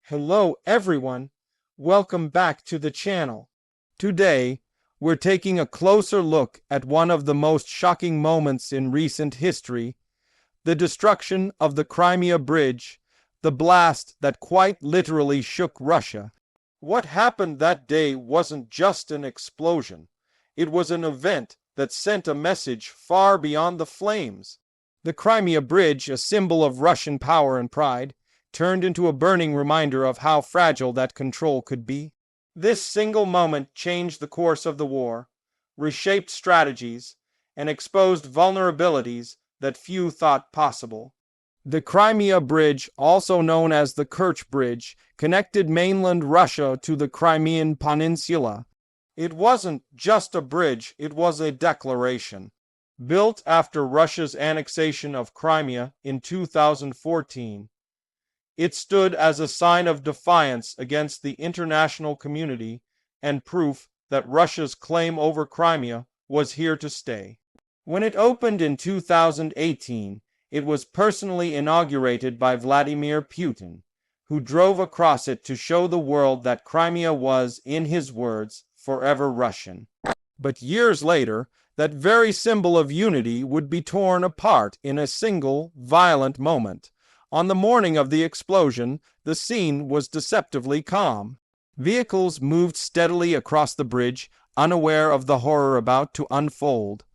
Hello everyone, welcome back to the channel. Today, we're taking a closer look at one of the most shocking moments in recent history, the destruction of the Crimea Bridge, the blast that quite literally shook Russia. What happened that day wasn't just an explosion, it was an event that sent a message far beyond the flames. The Crimea Bridge, a symbol of Russian power and pride, turned into a burning reminder of how fragile that control could be. This single moment changed the course of the war, reshaped strategies, and exposed vulnerabilities that few thought possible. The Crimea Bridge, also known as the Kerch Bridge, connected mainland Russia to the Crimean Peninsula. It wasn't just a bridge, it was a declaration. Built after Russia's annexation of Crimea in 2014, it stood as a sign of defiance against the international community and proof that Russia's claim over Crimea was here to stay. When it opened in 2018, it was personally inaugurated by Vladimir Putin, who drove across it to show the world that Crimea was, in his words, forever Russian. But years later, that very symbol of unity would be torn apart in a single, violent moment. On the morning of the explosion, the scene was deceptively calm. Vehicles moved steadily across the bridge, unaware of the horror about to unfold.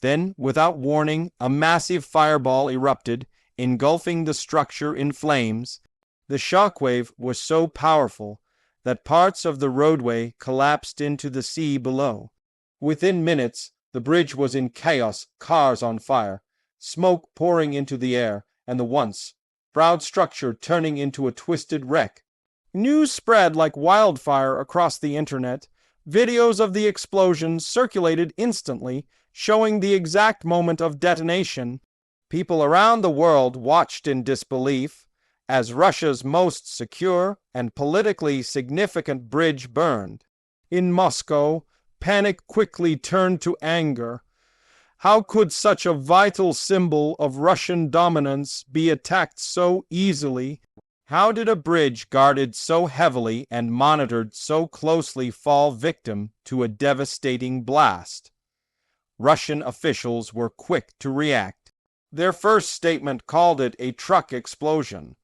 Then, without warning, a massive fireball erupted, engulfing the structure in flames. The shockwave was so powerful that parts of the roadway collapsed into the sea below. Within minutes, the bridge was in chaos, cars on fire, smoke pouring into the air, and the once proud structure turning into a twisted wreck. News spread like wildfire across the internet. Videos of the explosion circulated instantly, showing the exact moment of detonation. People around the world watched in disbelief as Russia's most secure and politically significant bridge burned. In Moscow, panic quickly turned to anger. How could such a vital symbol of Russian dominance be attacked so easily? How did a bridge guarded so heavily and monitored so closely fall victim to a devastating blast? Russian officials were quick to react. Their first statement called it a truck explosion,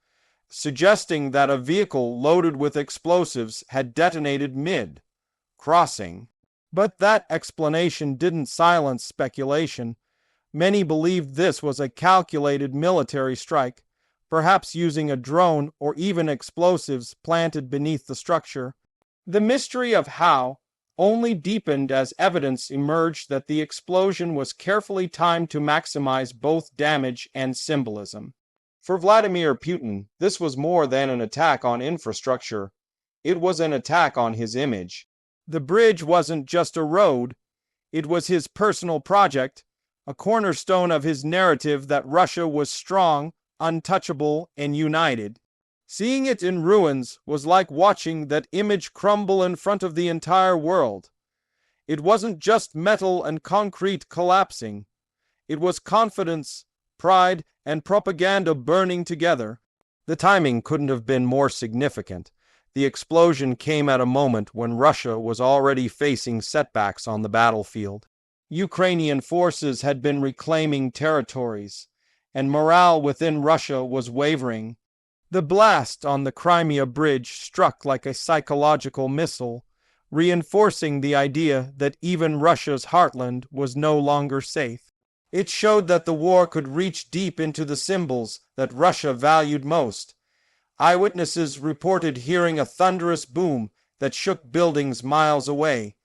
suggesting that a vehicle loaded with explosives had detonated mid-crossing. But that explanation didn't silence speculation. Many believed this was a calculated military strike, perhaps using a drone or even explosives planted beneath the structure. The mystery of how only deepened as evidence emerged that the explosion was carefully timed to maximize both damage and symbolism. For Vladimir Putin, this was more than an attack on infrastructure. It was an attack on his image. The bridge wasn't just a road, it was his personal project, a cornerstone of his narrative that Russia was strong, untouchable, and united. Seeing it in ruins was like watching that image crumble in front of the entire world. It wasn't just metal and concrete collapsing. It was confidence, pride, and propaganda burning together. The timing couldn't have been more significant. The explosion came at a moment when Russia was already facing setbacks on the battlefield. Ukrainian forces had been reclaiming territories, and morale within Russia was wavering. The blast on the Crimea Bridge struck like a psychological missile, reinforcing the idea that even Russia's heartland was no longer safe. It showed that the war could reach deep into the symbols that Russia valued most. Eyewitnesses reported hearing a thunderous boom that shook buildings miles away.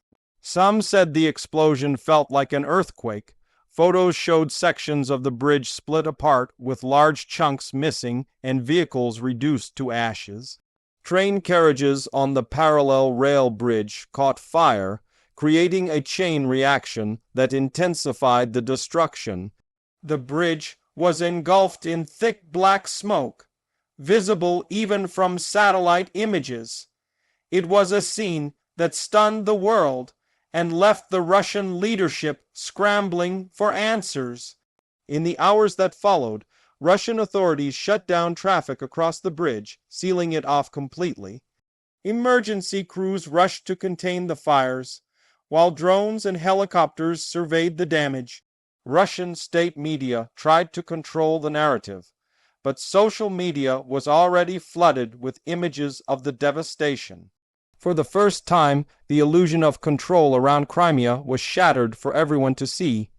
Some said the explosion felt like an earthquake. Photos showed sections of the bridge split apart with large chunks missing and vehicles reduced to ashes. Train carriages on the parallel rail bridge caught fire, creating a chain reaction that intensified the destruction. The bridge was engulfed in thick black smoke, visible even from satellite images. It was a scene that stunned the world and left the Russian leadership scrambling for answers. In the hours that followed, Russian authorities shut down traffic across the bridge, sealing it off completely. Emergency crews rushed to contain the fires, while drones and helicopters surveyed the damage. Russian state media tried to control the narrative, but social media was already flooded with images of the devastation. For the first time, the illusion of control around Crimea was shattered for everyone to see.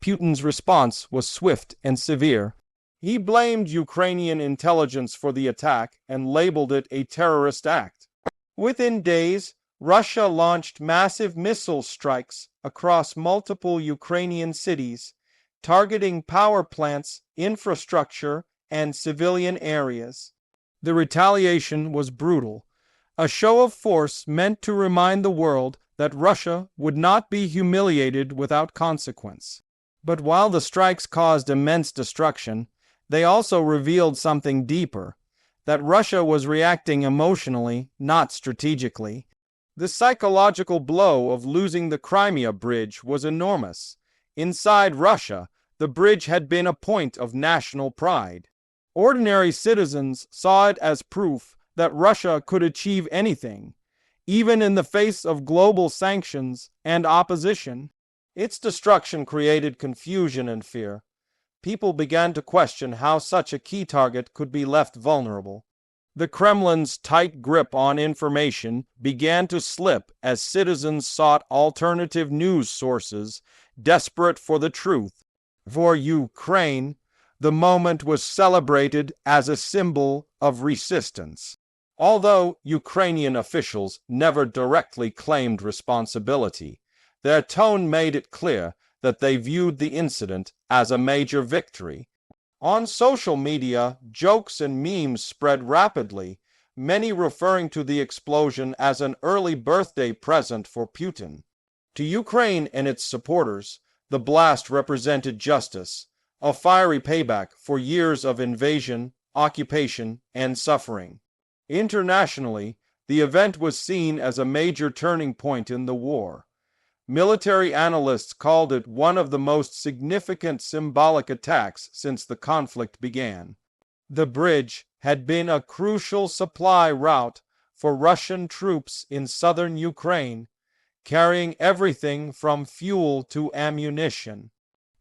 Putin's response was swift and severe. He blamed Ukrainian intelligence for the attack and labeled it a terrorist act. Within days, Russia launched massive missile strikes across multiple Ukrainian cities, targeting power plants, infrastructure, and civilian areas. The retaliation was brutal, a show of force meant to remind the world that Russia would not be humiliated without consequence. But while the strikes caused immense destruction, they also revealed something deeper, that Russia was reacting emotionally, not strategically. The psychological blow of losing the Crimea Bridge was enormous. Inside Russia, the bridge had been a point of national pride. Ordinary citizens saw it as proof that Russia could achieve anything, even in the face of global sanctions and opposition. Its destruction created confusion and fear. People began to question how such a key target could be left vulnerable. The Kremlin's tight grip on information began to slip as citizens sought alternative news sources, desperate for the truth. For Ukraine, the moment was celebrated as a symbol of resistance. Although Ukrainian officials never directly claimed responsibility, their tone made it clear that they viewed the incident as a major victory. On social media, jokes and memes spread rapidly, many referring to the explosion as an early birthday present for Putin. To Ukraine and its supporters, the blast represented justice, a fiery payback for years of invasion, occupation, and suffering. Internationally, the event was seen as a major turning point in the war. Military analysts called it one of the most significant symbolic attacks since the conflict began. The bridge had been a crucial supply route for Russian troops in southern Ukraine, carrying everything from fuel to ammunition.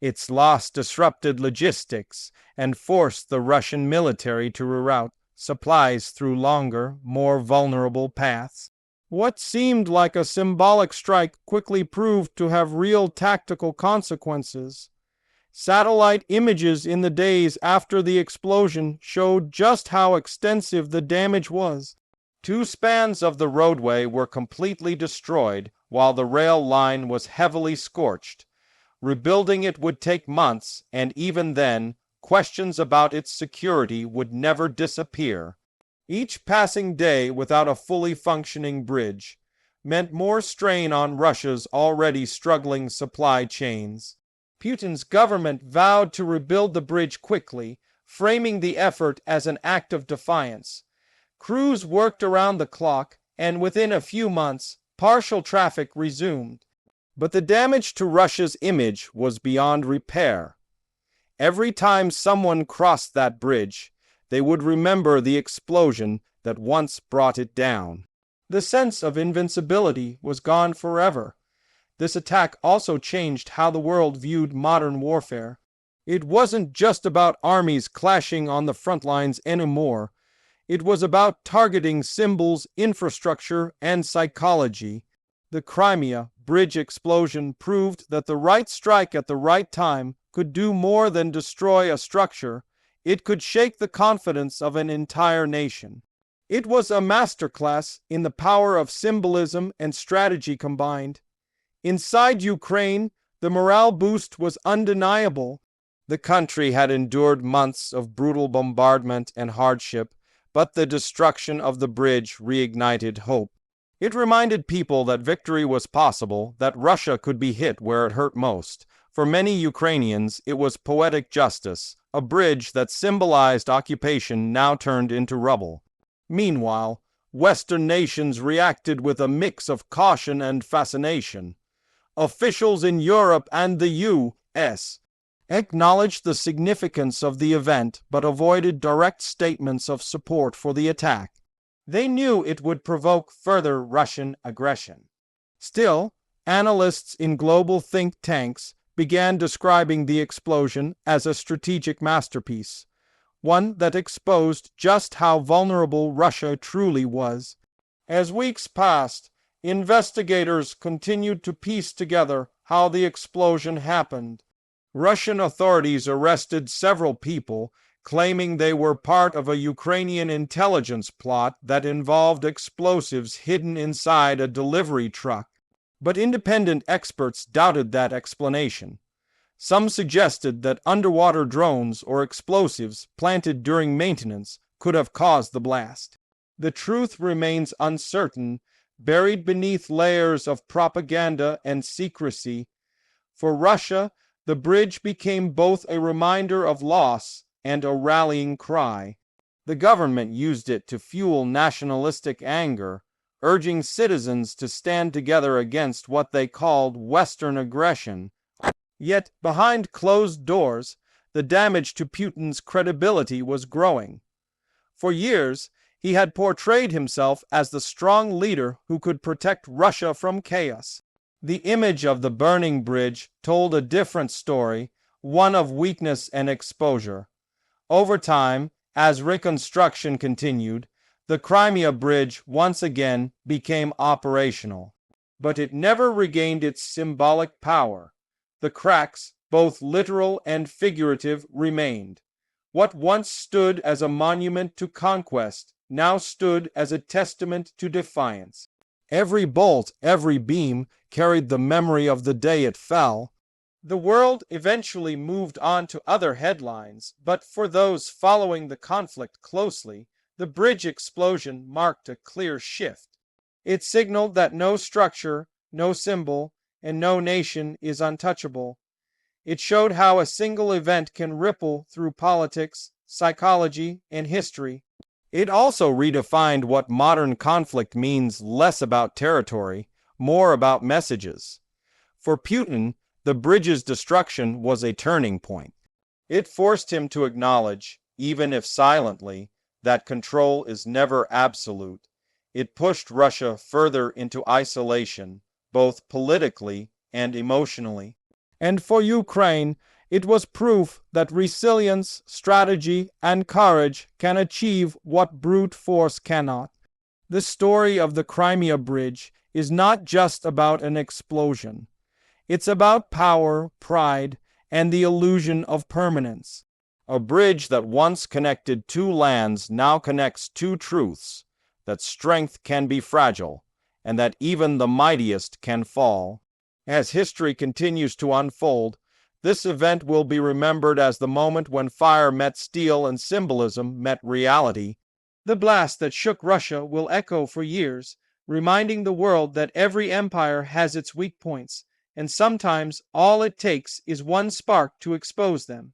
Its loss disrupted logistics and forced the Russian military to reroute supplies through longer, more vulnerable paths. What seemed like a symbolic strike quickly proved to have real tactical consequences. Satellite images in the days after the explosion showed just how extensive the damage was. 2 spans of the roadway were completely destroyed, while the rail line was heavily scorched. Rebuilding it would take months, and even then, questions about its security would never disappear. Each passing day without a fully functioning bridge meant more strain on Russia's already struggling supply chains. Putin's government vowed to rebuild the bridge quickly, framing the effort as an act of defiance. Crews worked around the clock, and within a few months, partial traffic resumed. But the damage to Russia's image was beyond repair. Every time someone crossed that bridge, they would remember the explosion that once brought it down. The sense of invincibility was gone forever. This attack also changed how the world viewed modern warfare. It wasn't just about armies clashing on the front lines anymore. It was about targeting symbols, infrastructure, and psychology. The Crimea Bridge explosion proved that the right strike at the right time could do more than destroy a structure. It could shake the confidence of an entire nation. It was a masterclass in the power of symbolism and strategy combined. Inside Ukraine, the morale boost was undeniable. The country had endured months of brutal bombardment and hardship, but the destruction of the bridge reignited hope. It reminded people that victory was possible, that Russia could be hit where it hurt most. For many Ukrainians, it was poetic justice, a bridge that symbolized occupation now turned into rubble. Meanwhile, Western nations reacted with a mix of caution and fascination. Officials in Europe and the U.S. acknowledged the significance of the event but avoided direct statements of support for the attack. They knew it would provoke further Russian aggression. Still, analysts in global think tanks began describing the explosion as a strategic masterpiece, one that exposed just how vulnerable Russia truly was. As weeks passed, investigators continued to piece together how the explosion happened. Russian authorities arrested several people, claiming they were part of a Ukrainian intelligence plot that involved explosives hidden inside a delivery truck. But independent experts doubted that explanation. Some suggested that underwater drones or explosives planted during maintenance could have caused the blast. The truth remains uncertain, buried beneath layers of propaganda and secrecy. For Russia, the bridge became both a reminder of loss and a rallying cry. The government used it to fuel nationalistic anger, urging citizens to stand together against what they called Western aggression. Yet, behind closed doors, the damage to Putin's credibility was growing. For years, he had portrayed himself as the strong leader who could protect Russia from chaos. The image of the burning bridge told a different story, one of weakness and exposure. Over time, as reconstruction continued, the Crimea Bridge once again became operational. But it never regained its symbolic power. The cracks, both literal and figurative, remained. What once stood as a monument to conquest now stood as a testament to defiance. Every bolt, every beam carried the memory of the day it fell. The world eventually moved on to other headlines, but for those following the conflict closely, the bridge explosion marked a clear shift. It signaled that no structure, no symbol, and no nation is untouchable. It showed how a single event can ripple through politics, psychology, and history. It also redefined what modern conflict means: less about territory, more about messages. For Putin, the bridge's destruction was a turning point. It forced him to acknowledge, even if silently, that control is never absolute. It pushed Russia further into isolation, both politically and emotionally. And for Ukraine, it was proof that resilience, strategy, and courage can achieve what brute force cannot. The story of the Crimea Bridge is not just about an explosion. It's about power, pride, and the illusion of permanence. A bridge that once connected two lands now connects two truths: that strength can be fragile, and that even the mightiest can fall. As history continues to unfold, this event will be remembered as the moment when fire met steel and symbolism met reality. The blast that shook Russia will echo for years, reminding the world that every empire has its weak points, and sometimes all it takes is one spark to expose them.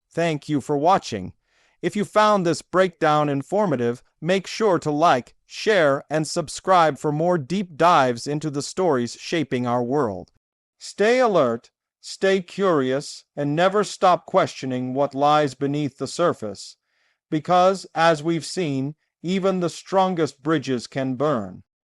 Thank you for watching. If you found this breakdown informative, make sure to like, share, and subscribe for more deep dives into the stories shaping our world. Stay alert, stay curious, and never stop questioning what lies beneath the surface, because, as we've seen, even the strongest bridges can burn.